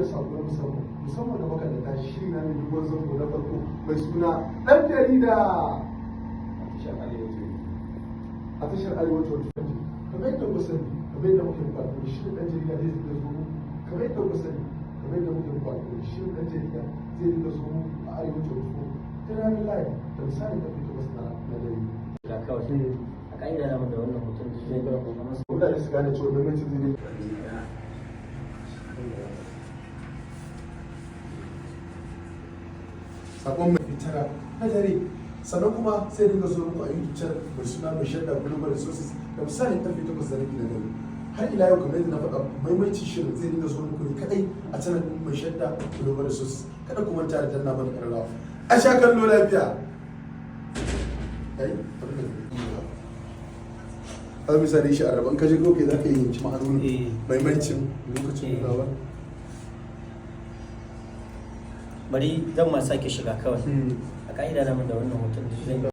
da sako musamman ga makaranta shiri na mai duban zango na farko mai suna ɗan jarida a tashar arewa 2020 kamar yadda ku sani kamar yadda muke muku alƙawari shirin ɗan jarida zai dinga zo mu kamar yadda ku sani kamar yadda muke muku alƙawari shirin ɗan jarida zai dinga zo mu a arewa 2020 ta ranar live da misalin ƙarfe 8 na dare. Da kawai a ƙa'ida na da wannan mutum da zai ga kuma masu mutane su gane cewa gwamnati zai ne sakon mai fitara na dare sannan kuma sai dinga zo muku a YouTube channel mai suna mai shaida global resources da misalin karfe 8 da rabi na dare har ila yau kamar yadda na faɗa maimaitin shirin zai dinga zo muku ne kadai a channel din mai shaida global resources kada ku manta da danna mana ƙararrawa a sha kallo lafiya har misali shi a rabon kashe goke za ka yi yanci ma'anoni maimaicin lokacin gaba bari zan ma sake shiga kawai a ka'ida na da wannan hoton da zai